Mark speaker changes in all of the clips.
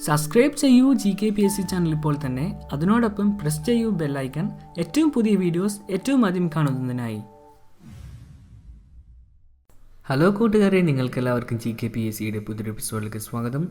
Speaker 1: Subscribe ചെയ്യൂ GKPSC channel ഇപ്പോൾ തന്നെ. അതിനോടൊപ്പം പ്രസ് ചെയ്യൂ ബെല്ലൈക്കൺ, ഏറ്റവും പുതിയ വീഡിയോസ് ഏറ്റവും ആദ്യം കാണുന്നതിനായി. ഹലോ കൂട്ടുകാരെ, നിങ്ങൾക്കെല്ലാവർക്കും GKPSCയുടെ പുതിയൊരു എപ്പിസോഡിലേക്ക് സ്വാഗതം.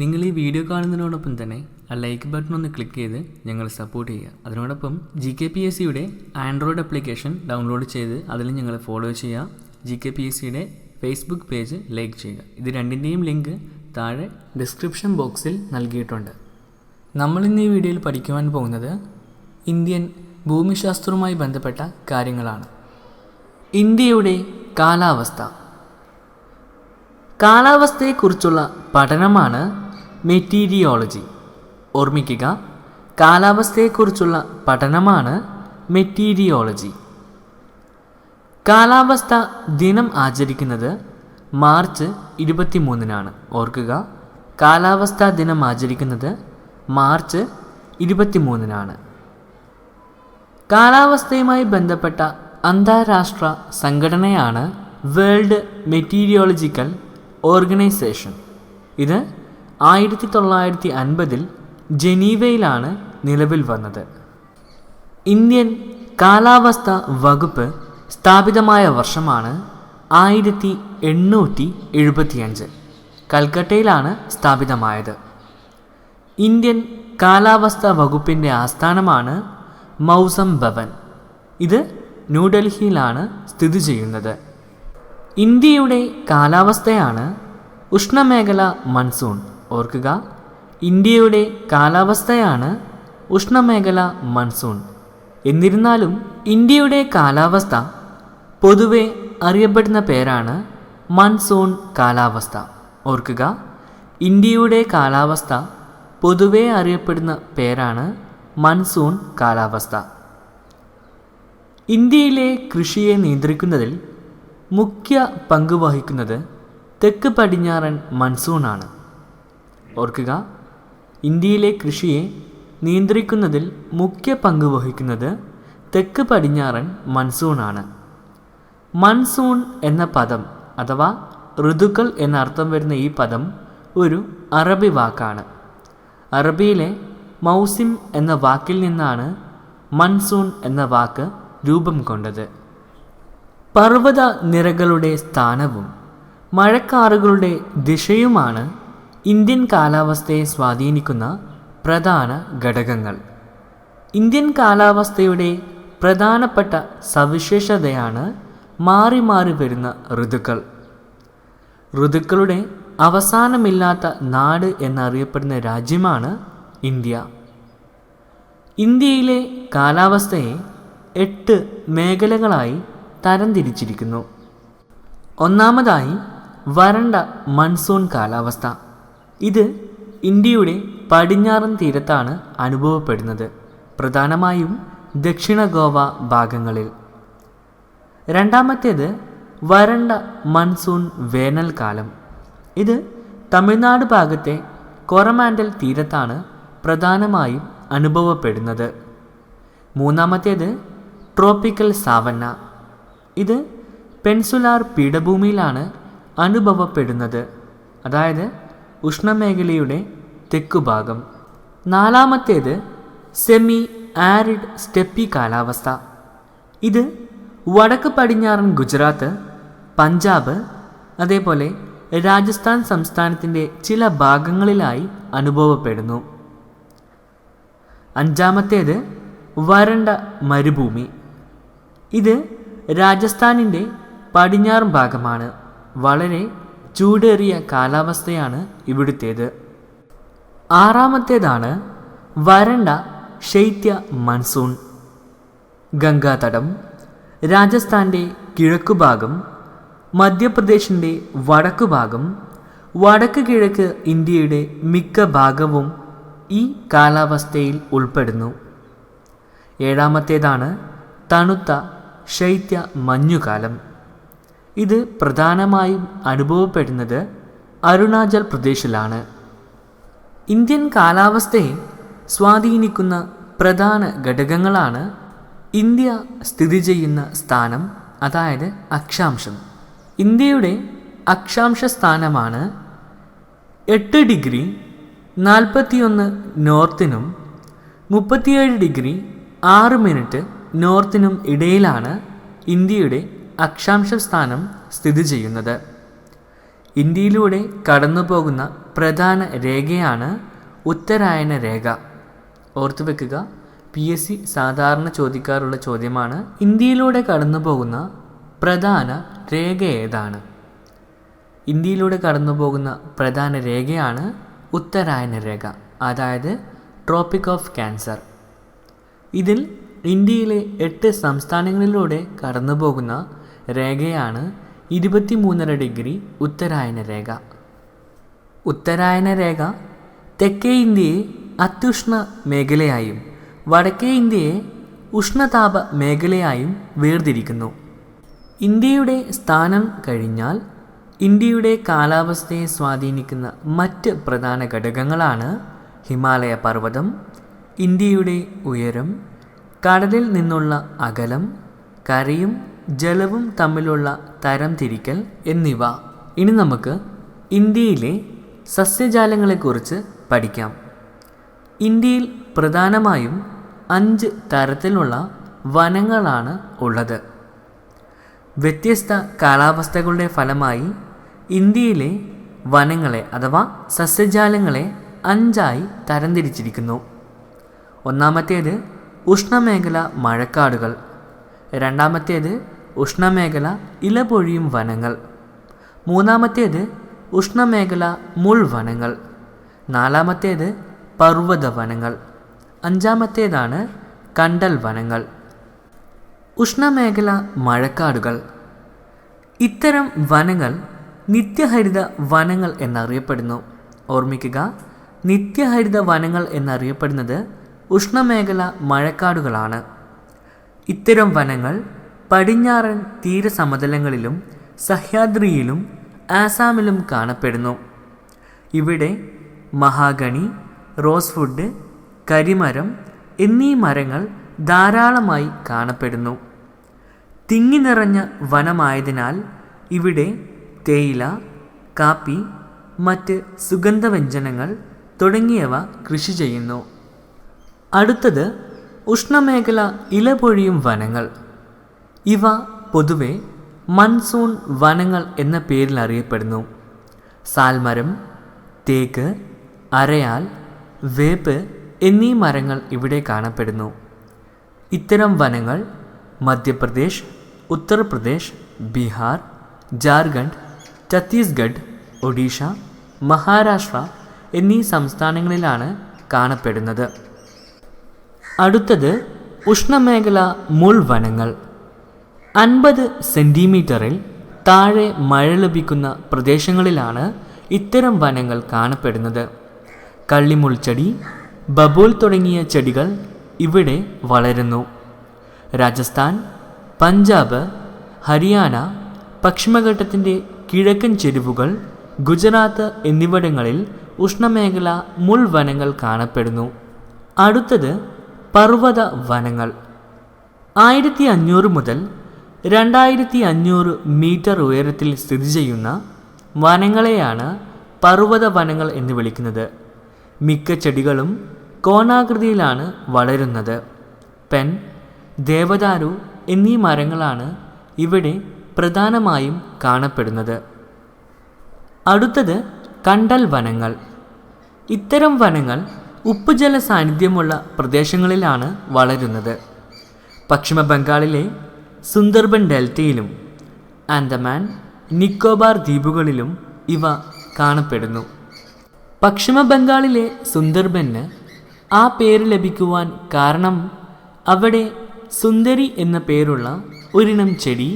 Speaker 1: നിങ്ങൾ ഈ വീഡിയോ കാണുന്നതിനോടൊപ്പം തന്നെ ആ ലൈക്ക് ബട്ടൺ ഒന്ന് ക്ലിക്ക് ചെയ്ത് ഞങ്ങളെ സപ്പോർട്ട് ചെയ്യുക. അതിനോടൊപ്പം GKPSCയുടെ ആൻഡ്രോയിഡ് ആപ്ലിക്കേഷൻ ഡൗൺലോഡ് ചെയ്ത് അതിൽ ഞങ്ങളെ ഫോളോ ചെയ്യുക. GKPSCയുടെ ഫേസ്ബുക്ക് പേജ് ലൈക്ക് ചെയ്യുക. ഇത് രണ്ടിൻ്റെയും ലിങ്ക് താഴെ ഡിസ്ക്രിപ്ഷൻ ബോക്സിൽ നൽകിയിട്ടുണ്ട്. നമ്മളിന്ന് ഈ വീഡിയോയിൽ പഠിക്കുവാൻ പോകുന്നത് ഇന്ത്യൻ ഭൂമിശാസ്ത്രവുമായി ബന്ധപ്പെട്ട കാര്യങ്ങളാണ്. ഇന്ത്യയുടെ കാലാവസ്ഥ. കാലാവസ്ഥയെക്കുറിച്ചുള്ള പഠനമാണ് മെറ്റീരിയോളജി. ഓർമ്മിക്കുക, കാലാവസ്ഥയെക്കുറിച്ചുള്ള പഠനമാണ് മെറ്റീരിയോളജി. കാലാവസ്ഥ ദിനം ആചരിക്കുന്നത് മാർച്ച് 23-നാണ്. ഓർക്കുക, കാലാവസ്ഥാ ദിനം ആചരിക്കുന്നത് മാർച്ച് 23-നാണ്. കാലാവസ്ഥയുമായി ബന്ധപ്പെട്ട അന്താരാഷ്ട്ര സംഘടനയാണ് വേൾഡ് മെറ്റീരിയോളജിക്കൽ ഓർഗനൈസേഷൻ. ഇത് 1950 ജനീവയിലാണ് നിലവിൽ വന്നത്. ഇന്ത്യൻ കാലാവസ്ഥ വകുപ്പ് സ്ഥാപിതമായ വർഷമാണ് 1875. കൽക്കട്ടയിലാണ് സ്ഥാപിതമായത്. ഇന്ത്യൻ കാലാവസ്ഥാ വകുപ്പിൻ്റെ ആസ്ഥാനമാണ് മൗസം ഭവൻ. ഇത് ന്യൂഡൽഹിയിലാണ് സ്ഥിതി ചെയ്യുന്നത്. ഇന്ത്യയുടെ കാലാവസ്ഥയാണ് ഉഷ്ണമേഖല മൺസൂൺ. ഓർക്കുക, ഇന്ത്യയുടെ കാലാവസ്ഥയാണ് ഉഷ്ണമേഖല മൺസൂൺ. എന്നിരുന്നാലും ഇന്ത്യയുടെ കാലാവസ്ഥ പൊതുവെ അറിയപ്പെടുന്ന പേരാണ് മൺസൂൺ കാലാവസ്ഥ. ഓർക്കുക, ഇന്ത്യയുടെ കാലാവസ്ഥ പൊതുവെ അറിയപ്പെടുന്ന പേരാണ് മൺസൂൺ കാലാവസ്ഥ. ഇന്ത്യയിലെ കൃഷിയെ നിയന്ത്രിക്കുന്നതിൽ മുഖ്യ പങ്ക് വഹിക്കുന്നത് തെക്ക് പടിഞ്ഞാറൻ മൺസൂണാണ്. ഓർക്കുക, ഇന്ത്യയിലെ കൃഷിയെ നിയന്ത്രിക്കുന്നതിൽ മുഖ്യ പങ്ക് വഹിക്കുന്നത് തെക്ക് പടിഞ്ഞാറൻ മൺസൂണാണ്. മൺസൂൺ എന്ന പദം അഥവാ ഋതുക്കൾ എന്നർത്ഥം വരുന്ന ഈ പദം ഒരു അറബി വാക്കാണ്. അറബിയിലെ മൗസിം എന്ന വാക്കിൽ നിന്നാണ് മൺസൂൺ എന്ന വാക്ക് രൂപം കൊണ്ടത്. പർവ്വത നിരകളുടെ സ്ഥാനവും മഴക്കാറുകളുടെ ദിശയുമാണ് ഇന്ത്യൻ കാലാവസ്ഥയെ സ്വാധീനിക്കുന്ന പ്രധാന ഘടകങ്ങൾ. ഇന്ത്യൻ കാലാവസ്ഥയുടെ പ്രധാനപ്പെട്ട സവിശേഷതയാണ് മാറി മാറി വരുന്ന ഋതുക്കൾ. ഋതുക്കളുടെ അവസാനമില്ലാത്ത നാട് എന്നറിയപ്പെടുന്ന രാജ്യമാണ് ഇന്ത്യ. ഇന്ത്യയിലെ കാലാവസ്ഥയെ 8 മേഖലകളായി തരംതിരിച്ചിരിക്കുന്നു. ഒന്നാമതായി വരണ്ട മൺസൂൺ കാലാവസ്ഥ. ഇത് ഇന്ത്യയുടെ പടിഞ്ഞാറൻ തീരത്താണ് അനുഭവപ്പെടുന്നത്, പ്രധാനമായും ദക്ഷിണ ഗോവ ഭാഗങ്ങളിൽ. രണ്ടാമത്തേത് വരണ്ട മൺസൂൺ വേനൽക്കാലം. ഇത് തമിഴ്നാട് ഭാഗത്തെ കൊറമാൻഡൽ തീരത്താണ് പ്രധാനമായും അനുഭവപ്പെടുന്നത്. മൂന്നാമത്തേത് ട്രോപ്പിക്കൽ സാവന്ന. ഇത് പെൻസുലാർ പീഠഭൂമിയിലാണ് അനുഭവപ്പെടുന്നത്, അതായത് ഉഷ്ണമേഖലയുടെ തെക്കുഭാഗം. നാലാമത്തേത് സെമി ആരിഡ് സ്റ്റെപ്പി കാലാവസ്ഥ. ഇത് വടക്ക് പടിഞ്ഞാറൻ ഗുജറാത്ത്, പഞ്ചാബ്, അതേപോലെ രാജസ്ഥാൻ സംസ്ഥാനത്തിൻ്റെ ചില ഭാഗങ്ങളിലായി അനുഭവപ്പെടുന്നു. അഞ്ചാമത്തേത് വരണ്ട മരുഭൂമി. ഇത് രാജസ്ഥാനിൻ്റെ പടിഞ്ഞാറൻ ഭാഗമാണ്. വളരെ ചൂടേറിയ കാലാവസ്ഥയാണ് ഇവിടുത്തേത്. ആറാമത്തേതാണ് വരണ്ട ശൈത്യ മൺസൂൺ. ഗംഗാതടം, രാജസ്ഥാൻ്റെ കിഴക്കുഭാഗം, മധ്യപ്രദേശിൻ്റെ വടക്കുഭാഗം, വടക്ക് കിഴക്ക് ഇന്ത്യയുടെ മിക്ക ഭാഗവും ഈ കാലാവസ്ഥയിൽ ഉൾപ്പെടുന്നു. ഏഴാമത്തേതാണ് തണുത്ത ശൈത്യ മഞ്ഞുകാലം. ഇത് പ്രധാനമായും അനുഭവപ്പെടുന്നത് അരുണാചൽ പ്രദേശിലാണ്. ഇന്ത്യൻ കാലാവസ്ഥയെ സ്വാധീനിക്കുന്ന പ്രധാന ഘടകങ്ങളാണ് ഇന്ത്യ സ്ഥിതി ചെയ്യുന്ന സ്ഥാനം, അതായത് അക്ഷാംശം. ഇന്ത്യയുടെ അക്ഷാംശ സ്ഥാനമാണ് 8 ഡിഗ്രി 41 നോർത്തിനും 37°6' നോർത്തിനും ഇടയിലാണ് ഇന്ത്യയുടെ അക്ഷാംശ സ്ഥാനം സ്ഥിതി ചെയ്യുന്നത്. ഇന്ത്യയിലൂടെ കടന്നു പോകുന്ന പ്രധാന രേഖയാണ് ഉത്തരായന രേഖ. ഓർത്തു വെക്കുക, PSC സാധാരണ ചോദിക്കാറുള്ള ചോദ്യമാണ്. ഇന്ത്യയിലൂടെ കടന്നു പോകുന്ന പ്രധാന രേഖ ഏതാണ്? ഇന്ത്യയിലൂടെ കടന്നു പോകുന്ന പ്രധാന രേഖയാണ് ഉത്തരായന രേഖ, അതായത് ട്രോപ്പിക് ഓഫ് ക്യാൻസർ. ഇതിൽ ഇന്ത്യയിലെ 8 സംസ്ഥാനങ്ങളിലൂടെ കടന്നു പോകുന്ന രേഖയാണ് 23.5° ഉത്തരായന രേഖ. ഉത്തരായന രേഖ തെക്കേ ഇന്ത്യയെ അത്യുഷ്ണ മേഖലയായും വടക്കേ ഇന്ത്യയെ ഉഷ്ണതാപ മേഖലയായും വേർതിരിക്കുന്നു. ഇന്ത്യയുടെ സ്ഥാനം കഴിഞ്ഞാൽ ഇന്ത്യയുടെ കാലാവസ്ഥയെ സ്വാധീനിക്കുന്ന മറ്റ് പ്രധാന ഘടകങ്ങളാണ് ഹിമാലയ പർവ്വതം, ഇന്ത്യയുടെ ഉയരം, കടലിൽ നിന്നുള്ള അകലം, കരയും ജലവും തമ്മിലുള്ള തരംതിരിക്കൽ എന്നിവ. ഇനി നമുക്ക് ഇന്ത്യയിലെ സസ്യജാലങ്ങളെക്കുറിച്ച് പഠിക്കാം. ഇന്ത്യയിൽ പ്രധാനമായും 5 തരത്തിലുള്ള വനങ്ങളാണ് ഉള്ളത്. വ്യത്യസ്ത കാലാവസ്ഥകളുടെ ഫലമായി ഇന്ത്യയിലെ വനങ്ങളെ അഥവാ സസ്യജാലങ്ങളെ 5ആയി തരംതിരിച്ചിരിക്കുന്നു. ഒന്നാമത്തേത് ഉഷ്ണമേഖല മഴക്കാടുകൾ, രണ്ടാമത്തേത് ഉഷ്ണമേഖല ഇലപൊഴിയും വനങ്ങൾ, മൂന്നാമത്തേത് ഉഷ്ണമേഖല മുൾവനങ്ങൾ, നാലാമത്തേത് പർവ്വത വനങ്ങൾ, അഞ്ചാമത്തേതാണ് കണ്ടൽ വനങ്ങൾ. ഉഷ്ണമേഖല മഴക്കാടുകൾ. ഇത്തരം വനങ്ങൾ നിത്യഹരിത വനങ്ങൾ എന്നറിയപ്പെടുന്നു. ഓർമ്മിക്കുക, നിത്യഹരിത വനങ്ങൾ എന്നറിയപ്പെടുന്നത് ഉഷ്ണമേഖല മഴക്കാടുകളാണ്. ഇത്തരം വനങ്ങൾ പടിഞ്ഞാറൻ തീരസമതലങ്ങളിലും സഹ്യാദ്രിയിലും ആസാമിലും കാണപ്പെടുന്നു. ഇവിടെ മഹാഗണി, റോസ്വുഡ്, കരിമരം എന്നീ മരങ്ങൾ ധാരാളമായി കാണപ്പെടുന്നു. തിങ്ങി നിറഞ്ഞ വനമായതിനാൽ ഇവിടെ തേയില, കാപ്പി, മറ്റ് സുഗന്ധവ്യഞ്ജനങ്ങൾ തുടങ്ങിയവ കൃഷി ചെയ്യുന്നു. അടുത്തത് ഉഷ്ണമേഖല ഇലപൊഴിയും വനങ്ങൾ. ഇവ പൊതുവെ മൺസൂൺ വനങ്ങൾ എന്ന പേരിൽ അറിയപ്പെടുന്നു. സാൽമരം, തേക്ക്, അരയാൽ, വേപ്പ് എന്നീ മരങ്ങൾ ഇവിടെ കാണപ്പെടുന്നു. ഇത്തരം വനങ്ങൾ മധ്യപ്രദേശ്, ഉത്തർപ്രദേശ്, ബീഹാർ, ജാർഖണ്ഡ്, ഛത്തീസ്ഗഡ്, ഒഡീഷ, മഹാരാഷ്ട്ര എന്നീ സംസ്ഥാനങ്ങളിലാണ് കാണപ്പെടുന്നത്. അടുത്തത് ഉഷ്ണമേഖല മുൾവനങ്ങൾ. 50 സെൻറ്റിമീറ്ററിൽ താഴെ മഴ ലഭിക്കുന്ന പ്രദേശങ്ങളിലാണ് ഇത്തരം വനങ്ങൾ കാണപ്പെടുന്നത്. കള്ളിമുൾച്ചെടി, ബബൂൽ തുടങ്ങിയ ചെടികൾ ഇവിടെ വളരുന്നു. രാജസ്ഥാൻ, പഞ്ചാബ്, ഹരിയാന, പശ്ചിമഘട്ടത്തിൻ്റെ കിഴക്കൻ ചെരിവുകൾ, ഗുജറാത്ത് എന്നിവിടങ്ങളിൽ ഉഷ്ണമേഖല മുൾവനങ്ങൾ കാണപ്പെടുന്നു. അടുത്തത് പർവ്വത വനങ്ങൾ. 1500 മുതൽ 2500 മീറ്റർ ഉയരത്തിൽ സ്ഥിതി ചെയ്യുന്ന വനങ്ങളെയാണ് പർവ്വത വനങ്ങൾ എന്ന് വിളിക്കുന്നത്. മിക്ക ചെടികളും കോണാകൃതിയിലാണ് വളരുന്നത്. പെൻ, ദേവദാരു എന്നീ മരങ്ങളാണ് ഇവിടെ പ്രധാനമായും കാണപ്പെടുന്നത്. അടുത്തത് കണ്ടൽ വനങ്ങൾ. ഇത്തരം വനങ്ങൾ ഉപ്പുജല സാന്നിധ്യമുള്ള പ്രദേശങ്ങളിലാണ് വളരുന്നത്. പശ്ചിമ ബംഗാളിലെ സുന്ദർബൻ ഡെൽറ്റയിലും ആൻഡമാൻ നിക്കോബാർ ദ്വീപുകളിലും ഇവ കാണപ്പെടുന്നു. പശ്ചിമ ബംഗാളിലെ സുന്ദർബന് ആ പേര് ലഭിക്കുവാൻ കാരണം അവിടെ സുന്ദരി എന്ന പേരുള്ള ഒരിനം ചെടി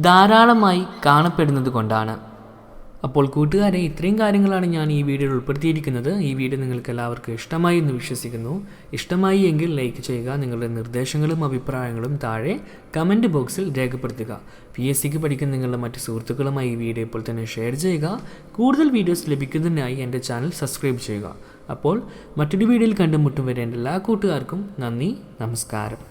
Speaker 1: ധാരാളമായി കാണപ്പെടുന്നത് കൊണ്ടാണ്. അപ്പോൾ കൂട്ടുകാരെ, ഇത്രയും കാര്യങ്ങളാണ് ഞാൻ ഈ വീഡിയോയിൽ ഉൾപ്പെടുത്തിയിരിക്കുന്നത്. ഈ വീഡിയോ നിങ്ങൾക്ക് എല്ലാവർക്കും ഇഷ്ടമായി എന്ന് വിശ്വസിക്കുന്നു. ഇഷ്ടമായി എങ്കിൽ ലൈക്ക് ചെയ്യുക. നിങ്ങളുടെ നിർദ്ദേശങ്ങളും അഭിപ്രായങ്ങളും താഴെ കമൻറ്റ് ബോക്സിൽ രേഖപ്പെടുത്തുക. PSCക്ക് പഠിക്കുന്ന നിങ്ങളുടെ മറ്റ് സുഹൃത്തുക്കളുമായി ഈ വീഡിയോ ഇപ്പോൾ തന്നെ ഷെയർ ചെയ്യുക. കൂടുതൽ വീഡിയോസ് ലഭിക്കുന്നതിനായി എൻ്റെ ചാനൽ സബ്സ്ക്രൈബ് ചെയ്യുക. അപ്പോൾ മറ്റൊരു വീഡിയോയിൽ കണ്ടുമുട്ടും വരെ എൻ്റെ എല്ലാ കൂട്ടുകാർക്കും നന്ദി, നമസ്കാരം.